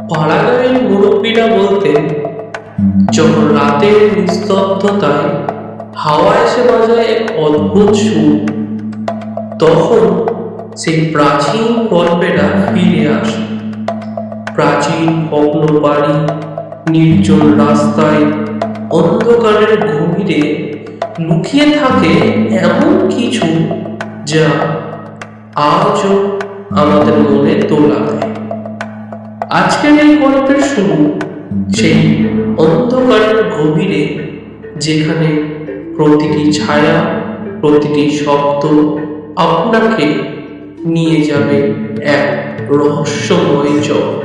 পাড়াগাঁয়ের মুরব্বীরা বলতেন, যখন রাতের নিস্তব্ধতায় হাওয়া এসে বাজায় এক অদ্ভুত সুর, তখন সেই প্রাচীন গল্পেরা ফিরে আসে। প্রাচীন ভগ্ন বাড়ি, নির্জন রাস্তায়, অন্ধকারের গভীরে লুকিয়ে থাকে এমন কিছু যা আজও আমাদের মনে দোলা দেয়। আজকের এই গল্পের শুরু সেই অন্ধকারের গভীরে, যেখানে প্রতিটি ছায়া, প্রতিটি শব্দ আপনাকে নিয়ে যাবে এক রহস্যময় জগৎ।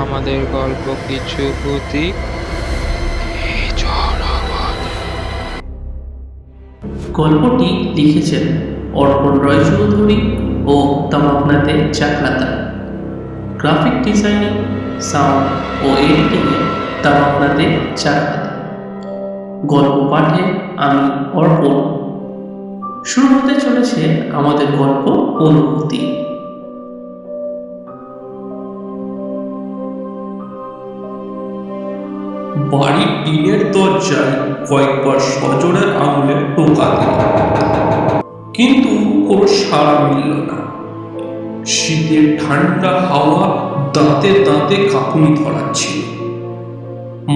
আমাদের গল্প কিছু অতীত। গল্পটি লিখেছেন অর্পণ রয় চৌধুরী ও তামাকনাথের চাকলাতা। Graphic designing, sound oh এডিটিংয়ে তামাকনাথের চাকলাতা। গল্প পাঠে আমি অর্পণ। শুরু হতে চলেছে আমাদের গল্প অনুভূতি। বাড়ির টিনের দরজায় কয়েকবার সজোরে আঙুলে টোকা দিল, কিন্তু কোনো সাড়া মিলল না। শীতের ঠান্ডা হাওয়া দাঁতে দাঁতে কাঁপুনি ধরাচ্ছিল।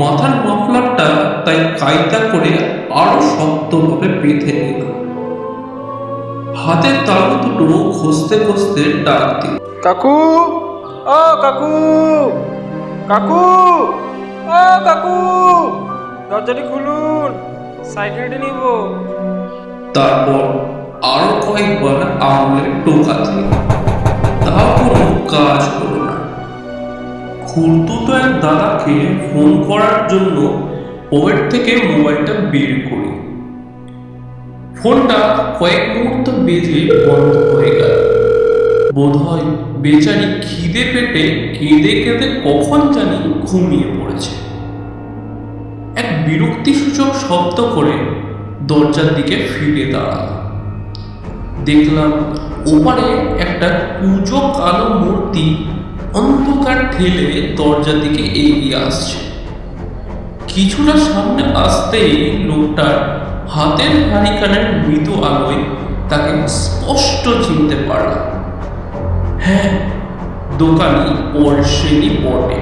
মাথার মাফলারটা তাই কায়দা করে আরো শক্তভাবে বেঁধে নিল। হাতের তালু দুটো ঘষতে ঘষতে ডাক দিল, কাকু, ও কাকু, কাকু, ও কাকু, দরজাটি খুলুন, সাইকেল হেঁটে নিব। তারপর আরো কয়েকবার আঙুলের টোকা দিল। তাও কোনো কাজ হলো না। খুড়তুতো এক দাদাকে ফোন করার জন্য পকেট থেকে মোবাইলটা বের করি। ফোনটা কয়েক মুহূর্ত বেজে বন্ধ হয়ে গেল। বোধহয় বেচারি খিদে পেটে কেঁদে কেঁদে কখন জানি ঘুমিয়ে পড়েছে। এক বিরক্তিসূচক শব্দ করে দরজার দিকে ফিরে দাঁড়াল। দেখলাম ওপারে একটা কুঁজো কালো মূর্তি অন্ধকার ঠেলে দরজার দিকে এগিয়ে আসছে। কিছুটা সামনে আসতেই লোকটার হাতের হারিকেনের মৃদু আলোয় তাকে স্পষ্ট চিনতে পারলাম। হ্যাঁ, দোকানি পরশেরই বটে।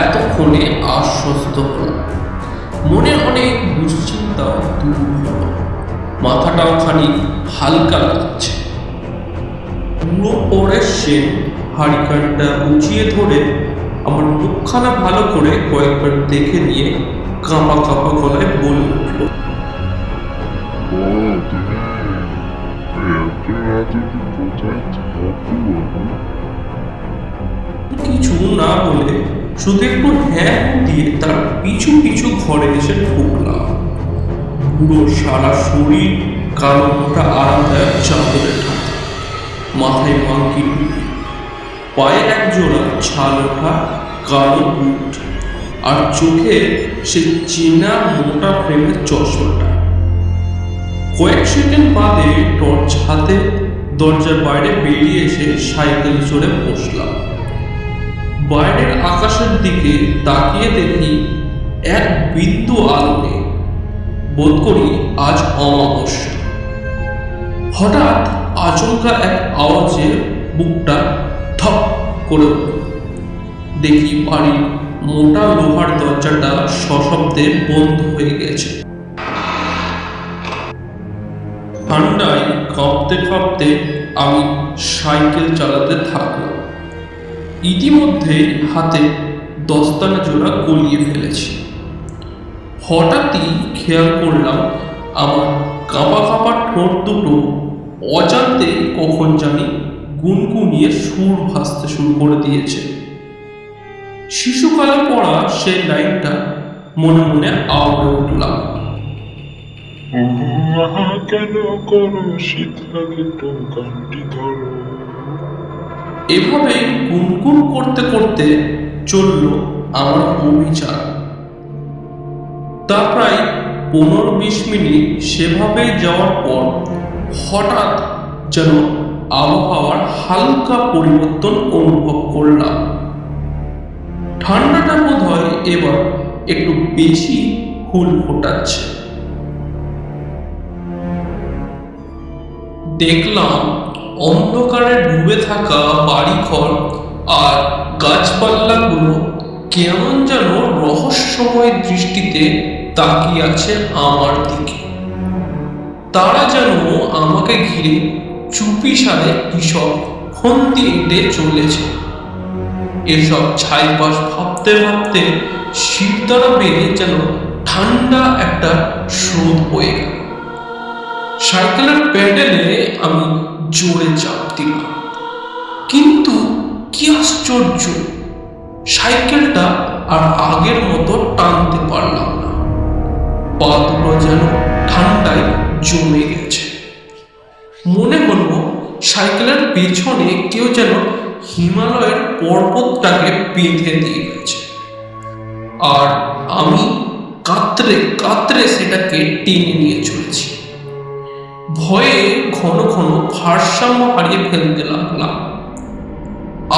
এতক্ষণে আশ্বস্ত হলাম। মনে অনেক দুশ্চিন্তা দূর হল। মাথাটাও খানিক হালকা লাগছে। পুরো পরের সেন হারিকেনটা উঁচিয়ে ধরে আমার মুখখানা ভালো করে কয়েকবার দেখে নিয়ে কাঁপা কাঁপা গলায় বলে উঠল, কিছু না বলে শুধু একটু হ্যাঁ দিয়ে তার পিছু পিছু ঘরে এসে ঢুকলাম। পুরো সারা শরীর কালো মোটা আরামদায়ক চাদরে ঢাকা, মাথায় মাংকি টুপি, পায়ে এক জোড়া ছাল ওঠা কালো বুট, আর চোখে সে চেনা মোটা ফ্রেমের চশমাটা। কয়েক সেকেন্ড বাদে টর্চ হাতে দরজার বাইরে বেরিয়ে এসে সাইকেল চড়ে বসলাম। বাইরের আকাশের দিকে তাকিয়ে দেখি এক বিন্দু আলো নেই। বোধ করি আজ অমাবস্যা। হঠাৎ আচমকা এক আওয়াজে বুকটা থপ করে উঠল। দেখি বাড়ির মোটা লোহার দরজাটা সশব্দে বন্ধ হয়ে গেছে। ঠান্ডায় কাঁপতে কাঁপতে আমি সাইকেল চালাতে থাকলাম। ইতিমধ্যে হাতে দস্তানা জোড়া গলিয়ে ফেলেছি। হঠাৎই খেয়াল করলাম আমার কাঁপা কাঁপা ঠোঁট দুটো অজান্তে কখন জানি গুনগুনিয়ে সুর ভাসতে শুরু করে দিয়েছে। শিশুকালে পড়া সেই লাইনটা মনে মনে আওড়ে উঠলাম, কেন করো শীত লাগে তো গানটি ধরো। এভাবে গুনগুন করতে করতে চলল আমার অভিযান। তা প্রায় 15-20 মিনিট সেভাবে যাওয়ার পর হঠাৎ যেন আবহাওয়ার হালকা পরিবর্তন অনুভব করলাম। ঠান্ডাটা বোধ হয় এবার একটু বেশি হুল ফোটাচ্ছে। দেখলাম অন্ধকারে ডুবে থাকা বাড়িঘর আর গাছপালাগুলো কেমন যেন রহস্যময় দৃষ্টিতে তাকিয়ে আছে আমার দিকে। তারা যেন আমাকে ঘিরে চুপিসারে কিসব ফন্দি এঁটে চলেছে। এসব ছাইপাশ ভাবতে ভাবতে শীতদাঁড়া বেয়ে যেন ঠান্ডা একটা স্রোত বয়ে গেল। সাইকেলের প্যাডেলে আমি জোরে চাপ দিলাম, কিন্তু কি আশ্চর্য, সাইকেলটা আর আগের মতো টানতে পারলাম না। পা দুটো যেন ঠান্ডায় জমে গেছে। মনে হলো সাইকেলের পেছনে কেউ যেন হিমালয়ের পর্বতটাকে বেঁধে দিয়ে গেছে, আর আমি কাতরে কাতরে সেটাকে টেনে নিয়ে চলেছি। ভয়ে ঘন ঘন ভারসাম্য হারিয়ে ফেলতে লাগলাম।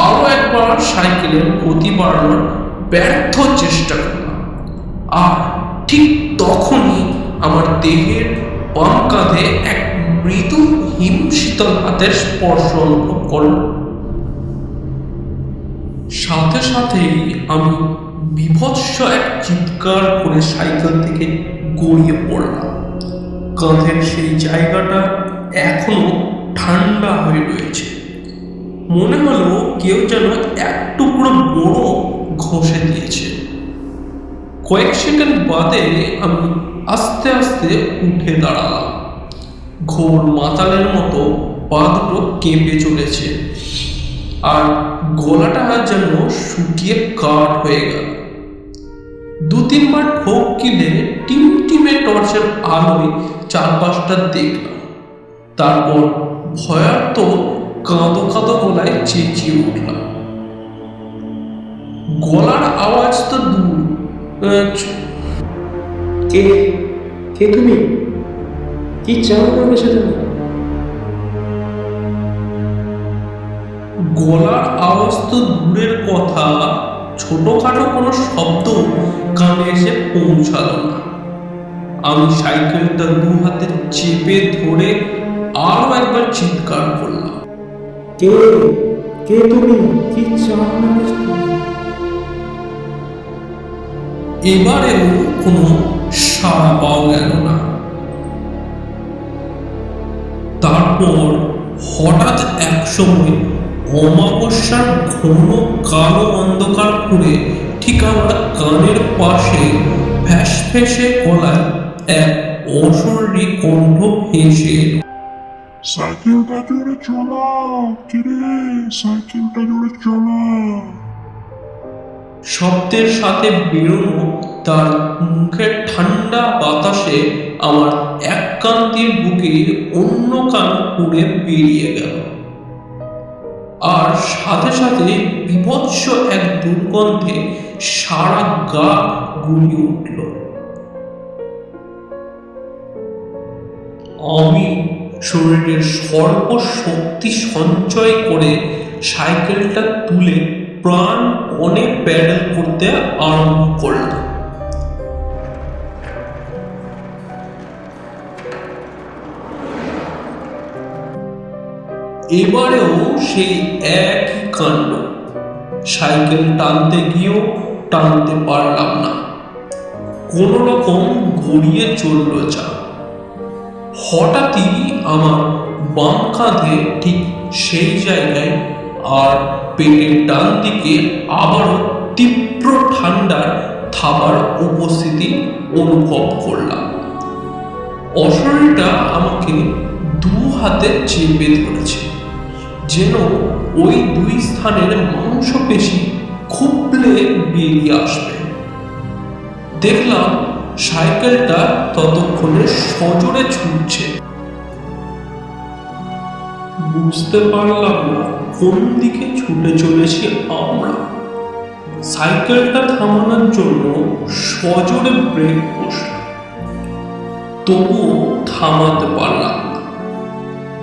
আরো একবার সাইকেলের গতি বাড়ানোর ব্যর্থ চেষ্টা করলাম, আর ঠিক তখনই আমার দেহের বাম কাঁধে এক মৃদু হিমশীতল হাতের স্পর্শ অনুভব করলাম। সাথে সাথেই আমি বিভৎস এক চিৎকার করে সাইকেল থেকে গড়িয়ে পড়লাম। কাঁধের সেই জায়গাটা এখনো ঠান্ডা হয়ে রয়েছে। মনে হলো কেউ যেন এক টুকরো বড় ঘষে দিয়েছে। কয়েক সেকেন্ড বাদে আমি আস্তে আস্তে উঠে দাঁড়ালাম। ঘোর মাতালের মতো পা দুটো কেঁপে চলেছে, আর গলাটা যেন শুকিয়ে কাঠ হয়ে গেল। দু তিনবার ঠোক গিলে টিমটিমে টর্চের আলোয় চারপাশটা দেখলাম। তারপর ভয়ার্ত কাঁদো কাঁদো গলায় চেঁচিয়ে উঠলাম। গলার আওয়াজ তো দূর, কে কে তুমি? কি চাও আমার সাথে? গলার আওয়াজ তো দূরের কথা, ছোটখাটো কোনো শব্দ কানে এসে পৌঁছালো না। আমি সাইকেলটা দু হাতে চেপে ধরে আরো একবার চিৎকার করলাম, কে কে তুমি? কি চাও আমার সাথে? এবারেও কোনো সাড়া পাওয়া গেল না। তারপর হঠাৎ এক সময় অমাবস্যার ঘন কালো অন্ধকার করে ঠিক আমার কানের পাশে ফ্যাস ফেসে গলায় এক অশরীরী কণ্ঠ ভেসে এলো। সাইকেলটা জোরে চালাও, কিরে সাইকেলটা জোরে চালাও। শব্দের সাথে বেরোনো তার মুখের ঠান্ডা বাতাসে আমার এক কান দিয়ে ঢুকে অন্য কান উড়ে বেরিয়ে গেল, আর সাথে সাথে বিভৎস এক দুর্গন্ধে সারা গা গুলিয়ে উঠল। আমি শরীরের সর্ব শক্তি সঞ্চয় করে সাইকেলটা তুলে প্রাণপণে প্যাডেল করতে আরম্ভ করলাম। এবারেও সেই একই কাণ্ড। সাইকেল টানতে গিয়েও টানতে পারলাম না। কোন রকম গড়িয়ে চলল যা। হঠাৎই আমার বাম কাঁধে ঠিক সেই জায়গায় আর পেটের ডান দিকে আবারও তীব্র ঠান্ডার থাবার উপস্থিতি অনুভব করলাম। অশরীরটা আমাকে দু হাতে চেপে ধরেছে, যেন ওই দুই স্থানের মাংসপেশি খুবলে বেরিয়ে আসবে। দেখলাম সাইকেলটা ততক্ষণে সজোরে ছুটছে। বুঝতে পারলাম না কোন দিকে ছুটে চলেছি আমরা। সাইকেলটা থামানোর জন্য সজোরে ব্রেক বসলাম, তবুও থামাতে পারলাম না।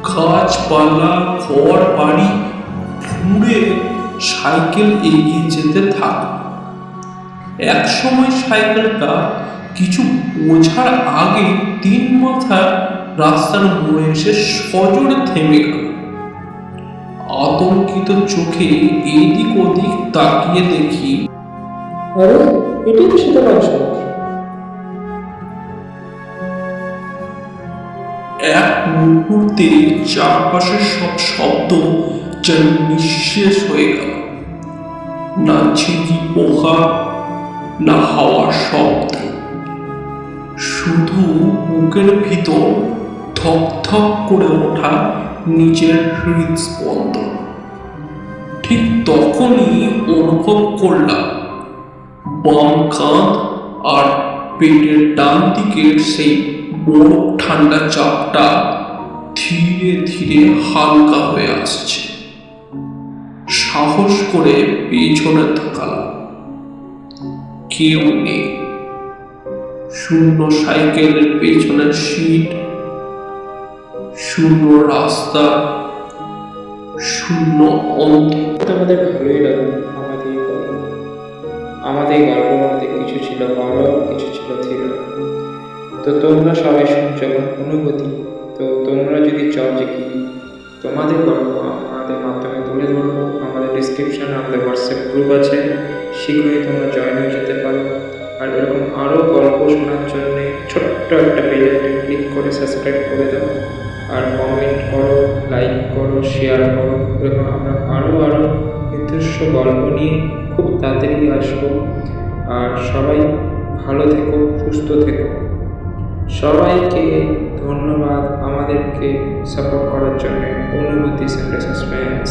গাছপালা, ঘর বাড়ি ঘুরে সাইকেল এগিয়ে যেতে থাকল। একসময় সাইকেলটা কিছু বোঝার আগে 3 মাথা রাস্তার মোড়ে এসে সজোরে থেমে গেল। আতঙ্কিত চোখে এদিক ওদিক তাকিয়ে দেখি আরে এটাই তো শীতলার সড়ক। এক মুহূর্তে চারপাশের সব শব্দ যেন নিঃশেষ হয়ে গেল। না ঝিঁঝি পোকা, না হাওয়ার শব্দ, শুধু বুকের ভিতর ধক ধক করে ওঠা নিজের হৃদস্পন্দন। ঠিক তখনই অনুভব করলাম বাম কাঁধ আর পেটের ডান দিকের সেই বড় ঠান্ডা চাপটা ধীরে ধীরে হালকা হয়ে আসছে। সাহস করে পেছনে তাকালাম, কেউ নেই। শূন্য সাইকেলের পেছনের সিট, শূন্য রাস্তা, শূন্য অন্তর। আমাদের ভালোই লাগলো আমাদের গল্প আমাদের কিছু ছিল ভালো, কিছু ছিল থ্রিলার। তো তোমরা সবাই শুনছো অনুভূতি। তো তোমরা যদি চাও যে কি তোমাদের গল্প আমাদের মাধ্যমে তুলে ধরবো, আমাদের ডিসক্রিপশনে আমাদের হোয়াটসঅ্যাপ গ্রুপ আছে, শীঘ্রই তোমরা জয়েন হয়ে যেতে পারো। আর এরকম আরও গল্প শোনার জন্যে ছোট্ট একটা পেজে ক্লিক করে সাবস্ক্রাইব করে দাও, আর কমেন্ট করো, লাইক করো, শেয়ার করো। এরকম আমরা আরও নিজস্ব গল্প নিয়ে খুব তাড়াতাড়ি আসবো। আর সবাই ভালো থেকো, সুস্থ থেকো। সবাইকে ধন্যবাদ আমাদেরকে সাপোর্ট করার জন্য। অনুভূতি সাসপেন্স।